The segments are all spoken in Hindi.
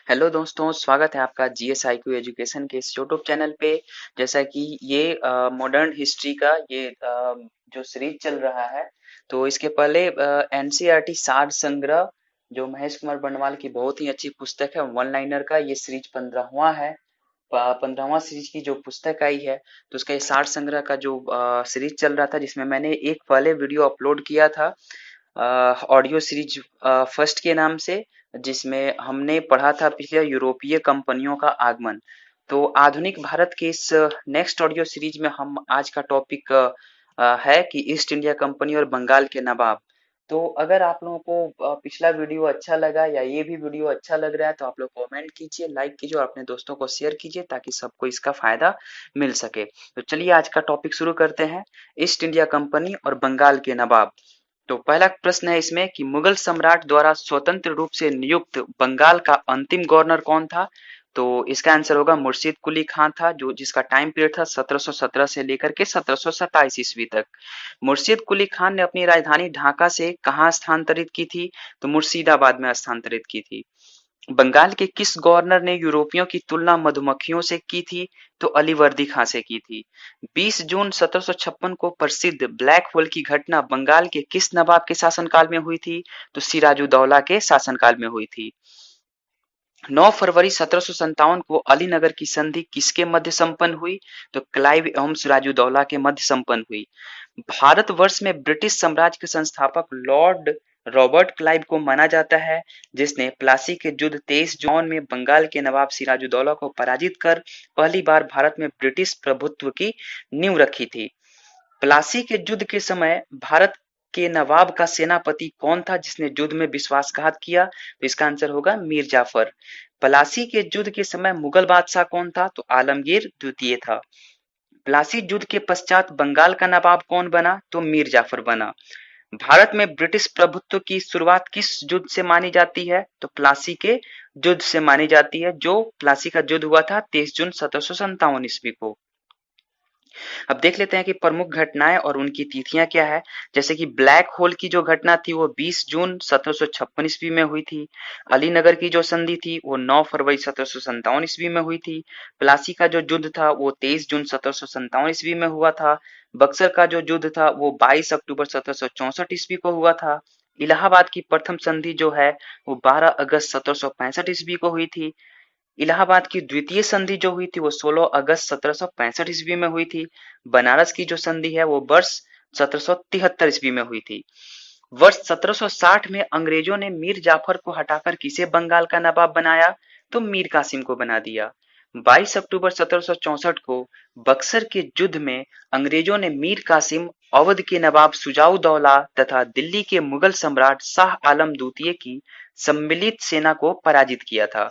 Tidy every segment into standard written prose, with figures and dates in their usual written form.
हेलो दोस्तों, स्वागत है आपका जीएसआईक्यू एजुकेशन के इस यूट्यूब चैनल पे। जैसा कि ये मॉडर्न हिस्ट्री का ये जो सीरीज चल रहा है, तो इसके पहले एनसीईआरटी सार संग्रह जो महेश कुमार बंडवाल की बहुत ही अच्छी पुस्तक है, वन लाइनर का ये सीरीज 15वां है। 15वां सीरीज की जो पुस्तक आई है, तो उसका ये सार संग्रह का जो सीरीज चल रहा था, जिसमें मैंने एक पहले वीडियो अपलोड किया था ऑडियो सीरीज फर्स्ट के नाम से, जिसमें हमने पढ़ा था पिछले यूरोपीय कंपनियों का आगमन। तो आधुनिक भारत के इस नेक्स्ट ऑडियो सीरीज में हम आज का टॉपिक है कि ईस्ट इंडिया कंपनी और बंगाल के नवाब। तो अगर आप लोगों को पिछला वीडियो अच्छा लगा या ये भी वीडियो अच्छा लग रहा है, तो आप लोग कमेंट कीजिए, लाइक कीजिए और अपने दोस्तों को शेयर कीजिए ताकि सबको इसका फायदा मिल सके। तो चलिए आज का टॉपिक शुरू करते हैं, ईस्ट इंडिया कंपनी और बंगाल के नवाब। तो पहला प्रश्न है इसमें कि मुगल सम्राट द्वारा स्वतंत्र रूप से नियुक्त बंगाल का अंतिम गवर्नर कौन था। तो इसका आंसर होगा मुर्शिद कुली खान था, जो जिसका टाइम पीरियड था 1717 से लेकर के 1727 ईस्वी तक। मुर्शिद कुली खान ने अपनी राजधानी ढाका से कहाँ स्थानांतरित की थी, तो मुर्शिदाबाद में स्थानांतरित की थी। बंगाल के किस गवर्नर ने यूरोपियों की तुलना मधुमक्खियों से की थी, तो अलीवर्दी खां से की थी। 20 जून 1756 को प्रसिद्ध ब्लैक होल की घटना बंगाल के किस नवाब के शासनकाल में हुई थी, तो सिराजुद्दौला के शासनकाल में हुई थी। 9 फरवरी 1757 को अलीनगर की संधि किसके मध्य संपन्न हुई, तो क्लाइव एवं सिराजुद्दौला के मध्य संपन्न हुई। भारतवर्ष में ब्रिटिश साम्राज्य के संस्थापक लॉर्ड रॉबर्ट क्लाइव को माना जाता है, जिसने प्लासी के युद्ध 23 जून में बंगाल के नवाब सिराजुद्दौला को पराजित कर पहली बार भारत में ब्रिटिश प्रभुत्व की नींव रखी थी। प्लासी के युद्ध के समय भारत के नवाब का सेनापति कौन था जिसने युद्ध में विश्वासघात किया, तो इसका आंसर होगा मीर जाफर। प्लासी के युद्ध के समय मुगल बादशाह कौन था, तो आलमगीर द्वितीय था। प्लासी युद्ध के पश्चात बंगाल का नवाब कौन बना, तो मीर जाफर बना। भारत में ब्रिटिश प्रभुत्व की शुरुआत किस युद्ध से मानी जाती है, तो प्लासी के युद्ध से मानी जाती है, जो प्लासी का युद्ध हुआ था 23 जून 1757 ईस्वी को। अब देख लेते हैं कि प्रमुख घटनाएं और उनकी तिथियां क्या है। जैसे कि ब्लैक होल की जो घटना थी वो 20 जून 1756 ईस्वी में हुई थी। अलीनगर की जो संधि थी वो 9 फरवरी 1757 ईस्वी में हुई थी। प्लासी का जो युद्ध था वो 23 जून 1757 ईस्वी में हुआ था। बक्सर का जो युद्ध था वो 22 अक्टूबर 1764 ईस्वी को हुआ था। इलाहाबाद की प्रथम संधि जो है वो 12 अगस्त 1765 ईस्वी को हुई थी। इलाहाबाद की द्वितीय संधि जो हुई थी वो 16 अगस्त 1765 ईस्वी में हुई थी। बनारस की जो संधि है वो वर्ष 1773 ईस्वी में हुई थी। वर्ष 1760 में अंग्रेजों ने मीर जाफर को हटाकर किसे बंगाल का नवाब बनाया, तो मीर कासिम को बना दिया। 22 अक्टूबर 1764 को बक्सर के युद्ध में अंग्रेजों ने मीर कासिम, अवध के नवाब सुजाउद्दौला तथा दिल्ली के मुगल सम्राट शाह आलम द्वितीय की सम्मिलित सेना को पराजित किया था।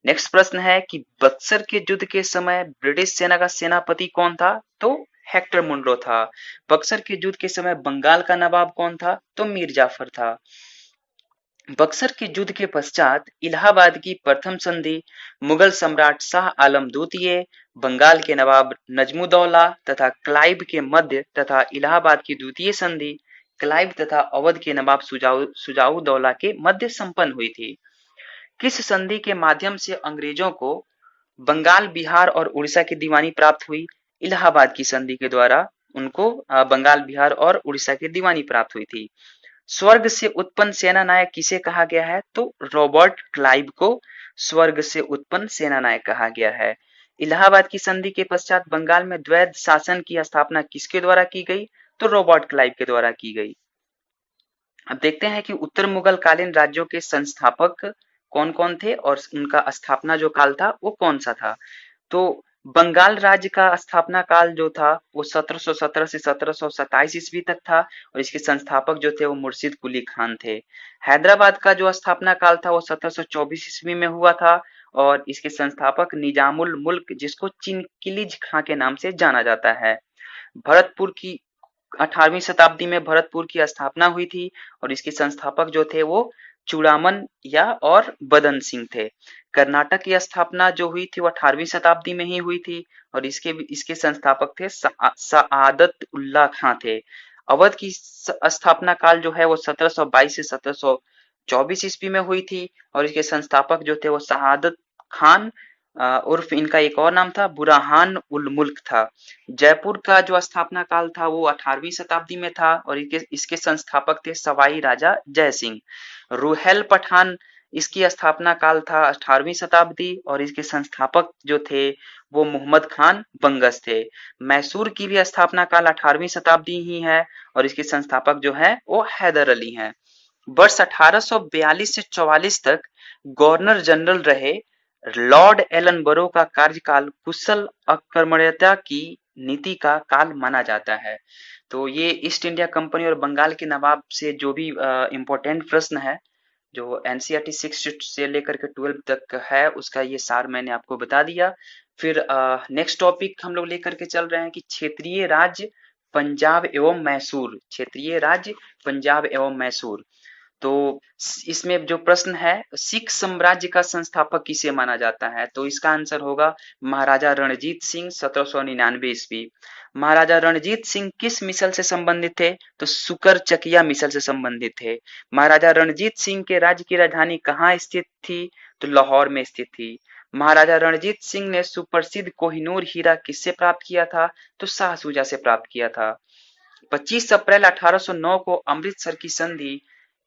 नेक्स्ट प्रश्न है कि बक्सर के युद्ध के समय ब्रिटिश सेना का सेनापति कौन था, तो हेक्टर मुनरो था। बक्सर के युद्ध के समय बंगाल का नवाब कौन था, तो मीर जाफर था। बक्सर के युद्ध के पश्चात इलाहाबाद की प्रथम संधि मुगल सम्राट शाह आलम द्वितीय, बंगाल के नवाब नजमुद्दौला तथा क्लाइव के मध्य तथा इलाहाबाद की द्वितीय संधि क्लाइव तथा अवध के नवाब सुजाउद्दौला के मध्य संपन्न हुई थी। किस संधि के माध्यम से अंग्रेजों को बंगाल, बिहार और उड़ीसा की दीवानी प्राप्त हुई? इलाहाबाद की संधि के द्वारा उनको बंगाल, बिहार और उड़ीसा की दीवानी प्राप्त हुई थी। स्वर्ग से उत्पन्न सेना नायक किसे कहा गया है, तो रॉबर्ट क्लाइव को स्वर्ग से उत्पन्न सेना नायक कहा गया है। इलाहाबाद की संधि के पश्चात बंगाल में द्वैध शासन की स्थापना किसके द्वारा की गई, तो रॉबर्ट क्लाइव के द्वारा की गई। अब देखते हैं कि उत्तर मुगल कालीन राज्यों के संस्थापक कौन कौन थे और उनका स्थापना जो काल था वो कौन सा था। तो बंगाल राज्य का स्थापना काल जो था वो 1717 से 1727 ईस्वी तक था और इसके संस्थापक जो थे वो मुर्शिद कुली खान थे। हैदराबाद का जो स्थापना काल था वो 1724 ईस्वी में हुआ था और इसके संस्थापक निजामुल मुल्क, जिसको चिनकिलिज खां के नाम से जाना जाता है। भरतपुर की 18वीं शताब्दी में भरतपुर की स्थापना हुई थी और इसके संस्थापक जो थे वो चूड़ामन या और बदन सिंह थे। कर्नाटक की स्थापना जो हुई थी वो 18वीं शताब्दी में ही हुई थी और इसके संस्थापक थे सआदत उल्लाह खां थे। अवध की स्थापना काल जो है वो 1722 से 1824 ईस्वी में हुई थी और इसके संस्थापक जो थे वो शहादत खान उर्फ इनका एक और नाम था बुरहान उल मुल्क था। जयपुर का जो स्थापना काल था वो 18वीं शताब्दी में था और इसके इसके संस्थापक थे सवाई राजा जय सिंह। रुहेल पठान इसकी स्थापना काल था 18वीं शताब्दी और इसके संस्थापक जो थे वो मोहम्मद खान बंगस थे। मैसूर की भी स्थापना काल 18वीं शताब्दी ही है और इसके संस्थापक जो है वो हैदर अली हैं। वर्ष 1842 से 44 तक गवर्नर जनरल रहे लॉर्ड एलन बरो का कार्यकाल कुशल आक्रमणीयता की नीति का काल माना जाता है। तो ये ईस्ट इंडिया कंपनी और बंगाल के नवाब से जो भी इम्पोर्टेंट प्रश्न है जो एनसीईआरटी 6 से लेकर के 12 तक है उसका ये सार मैंने आपको बता दिया। फिर नेक्स्ट टॉपिक हम लोग लेकर के चल रहे हैं कि क्षेत्रीय राज्य पंजाब एवं मैसूर। क्षेत्रीय राज्य पंजाब एवं मैसूर। तो इसमें जो प्रश्न है सिख साम्राज्य का संस्थापक किसे माना जाता है, तो इसका आंसर होगा महाराजा रणजीत सिंह 1799 ईस्वी। महाराजा रणजीत सिंह किस मिसल से संबंधित थे, तो सुकर चकिया मिसल से संबंधित थे। महाराजा रणजीत सिंह के राज्य की राजधानी कहाँ स्थित थी, तो लाहौर में स्थित थी। महाराजा रणजीत सिंह ने सुप्रसिद्ध कोहिनूर हीरा किससे प्राप्त किया था, तो शाह शुजा से प्राप्त किया था। 25 अप्रैल 1809 को अमृतसर की संधि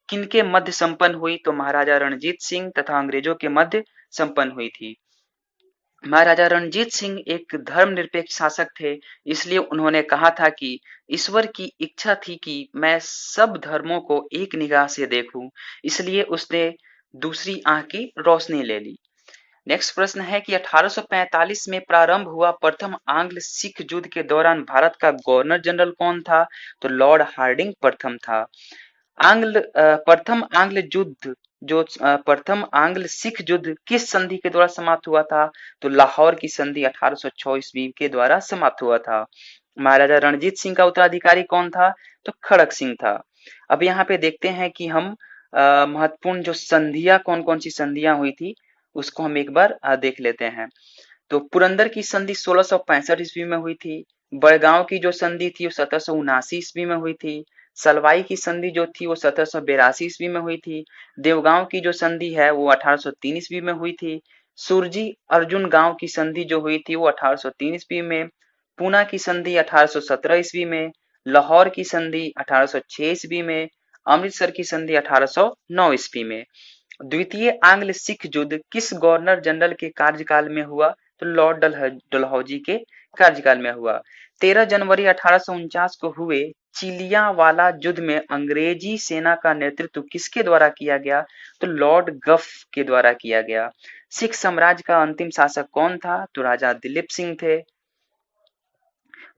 किनके मध्य संपन्न हुई, तो महाराजा रणजीत सिंह तथा अंग्रेजों के मध्य संपन्न हुई थी। महाराजा रणजीत सिंह एक धर्मनिरपेक्ष शासक थे, इसलिए उन्होंने कहा था कि ईश्वर की इच्छा थी कि मैं सब धर्मों को एक निगाह से देखूं, इसलिए उसने दूसरी आंख की रोशनी ले ली। नेक्स्ट प्रश्न है कि 1845 में प्रारंभ हुआ प्रथम आंग्ल सिख युद्ध के दौरान भारत का गवर्नर जनरल कौन था, तो लॉर्ड हार्डिंग प्रथम था। प्रथम आंग्ल युद्ध जो प्रथम आंग्ल सिख युद्ध किस संधि के द्वारा समाप्त हुआ था, तो लाहौर की संधि 1806 ईस्वी के द्वारा समाप्त हुआ था। महाराजा रणजीत सिंह का उत्तराधिकारी कौन था, तो खड़क सिंह था। अब यहाँ पे देखते हैं कि हम महत्वपूर्ण जो संधियां कौन कौन सी संधियां हुई थी उसको हम एक बार देख लेते हैं। तो पुरंदर की संधि 1665 ईस्वी में हुई थी। बड़गांव की जो संधि थी वो 1779 ईस्वी में हुई थी। सलवाई की संधि जो थी वो 1782 ईस्वी में हुई थी। देवगांव की जो संधि है वो 1803 ईस्वी में हुई थी। सुरजी अर्जुन गांव की संधि जो हुई थी वो 1803 ईस्वी में। पूना की संधि 1817 ईस्वी में। लाहौर की संधि 1806 ईस्वी में। अमृतसर की संधि 1809 ईस्वी में। द्वितीय आंग्ल सिख युद्ध किस गवर्नर जनरल के कार्यकाल में हुआ, तो लॉर्ड डलहौजी के कार्यकाल में हुआ। 13 जनवरी 1849 को हुए चिलियावाला युद्ध में अंग्रेजी सेना का नेतृत्व किसके द्वारा किया गया, तो लॉर्ड गफ के द्वारा किया गया। सिख साम्राज्य का अंतिम शासक कौन था, तो राजा दिलीप सिंह थे।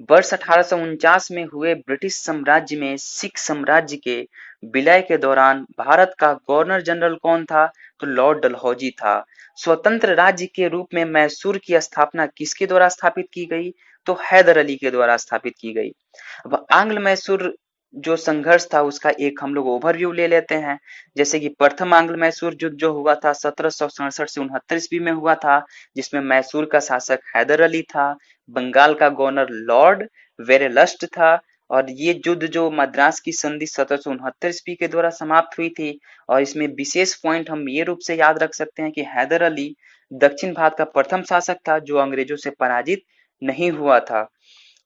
वर्ष 1849 में हुए ब्रिटिश साम्राज्य में सिख साम्राज्य के विलय के दौरान भारत का गवर्नर जनरल कौन था, तो लॉर्ड डलहौजी था। स्वतंत्र राज्य के रूप में मैसूर की स्थापना किसके द्वारा स्थापित की गई, तो हैदर अली के द्वारा स्थापित की गई। अब आंग्ल मैसूर जो संघर्ष था उसका एक हम लोग ओवरव्यू ले लेते हैं। जैसे कि प्रथम आंग्ल मैसूर युद्ध जो हुआ था 1767 से 69 ईस्वी में हुआ था, जिसमें मैसूर का शासक हैदर अली था, बंगाल का गवर्नर लॉर्ड वेरेलस्ट था और ये युद्ध जो मद्रास की संधि 1769 ईस्वी के द्वारा समाप्त हुई थी। और इसमें विशेष पॉइंट हम ये रूप से याद रख सकते हैं कि हैदर अली दक्षिण भारत का प्रथम शासक था जो अंग्रेजों से पराजित नहीं हुआ था।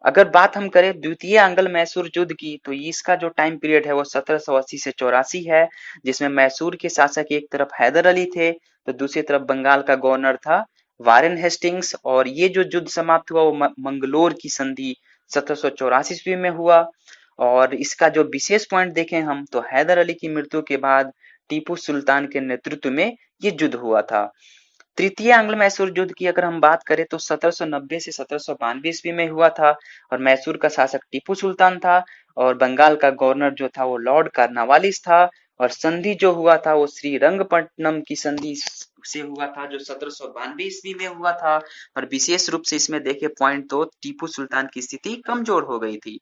अगर बात हम करें द्वितीय आंग्ल मैसूर युद्ध की, तो इसका जो टाइम पीरियड है वो 1780 से 84 है, जिसमें मैसूर के शासक एक तरफ हैदर अली थे तो दूसरी तरफ बंगाल का गवर्नर था वारेन हेस्टिंग्स। और ये जो युद्ध समाप्त हुआ वो मंगलोर की संधि 1784 ईस्वी में हुआ। और इसका जो विशेष पॉइंट देखें हम, तो हैदर अली की मृत्यु के बाद टीपू सुल्तान के नेतृत्व में ये युद्ध हुआ था। तृतीय आंग्ल मैसूर युद्ध की अगर हम बात करें तो 1790 से 1792 ईस्वी में हुआ था और मैसूर का शासक टीपू सुल्तान था और बंगाल का गवर्नर जो था वो लॉर्ड कार्नवालिस था। और संधि जो हुआ था वो श्रीरंगपट्टनम की संधि से हुआ था जो 1792 ईस्वी में हुआ था। और विशेष रूप से इसमें देखे पॉइंट तो टीपू सुल्तान की स्थिति कमजोर हो गई थी।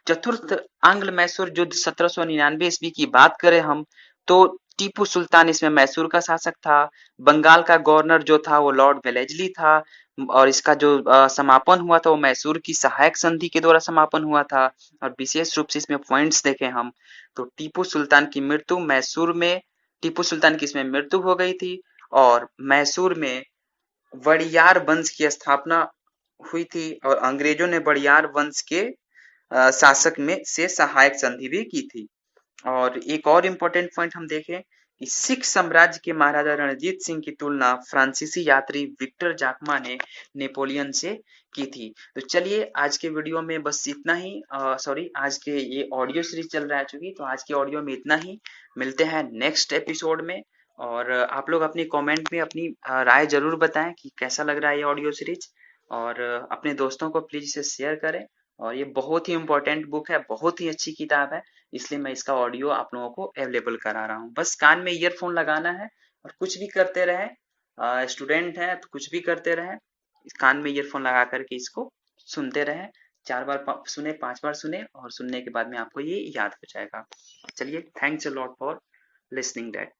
चतुर्थ आंग्ल मैसूर युद्ध 1799 ईस्वी की बात करें हम, तो टीपू सुल्तान इसमें मैसूर का शासक था। बंगाल का गवर्नर जो था वो लॉर्ड वेलेजली था और इसका जो समापन हुआ था वो मैसूर की सहायक संधि के द्वारा समापन हुआ था। और विशेष रूप से इसमें पॉइंट्स देखें हम, तो टीपू सुल्तान की मृत्यु मैसूर में टीपू सुल्तान की इसमें मृत्यु हो गई थी और मैसूर में वड़ियार वंश की स्थापना हुई थी और अंग्रेजों ने वड़ियार वंश के शासक में से सहायक संधि भी की थी। और एक और इम्पोर्टेंट पॉइंट हम देखें कि सिख साम्राज्य के महाराजा रणजीत सिंह की तुलना फ्रांसीसी यात्री विक्टर जाकमा ने नेपोलियन से की थी। तो चलिए आज के वीडियो में बस इतना ही, सॉरी आज के ये ऑडियो सीरीज चल रहा है चूंकि, तो आज के ऑडियो में इतना ही। मिलते हैं नेक्स्ट एपिसोड में। और आप लोग अपनी कमेंट में अपनी राय जरूर बताएं कि कैसा लग रहा है ये ऑडियो सीरीज। और अपने दोस्तों को प्लीज इसे शेयर करें। और ये बहुत ही इम्पोर्टेंट बुक है, बहुत ही अच्छी किताब है, इसलिए मैं इसका ऑडियो आप लोगों को अवेलेबल करा रहा हूँ। बस कान में ईयरफोन लगाना है और कुछ भी करते रहे, स्टूडेंट है तो कुछ भी करते रहे, कान में ईयरफोन लगा करके इसको सुनते रहे। 4 बार सुने, 5 बार सुने और सुनने के बाद में आपको ये याद हो जाएगा। चलिए, thanks a lot for listening that.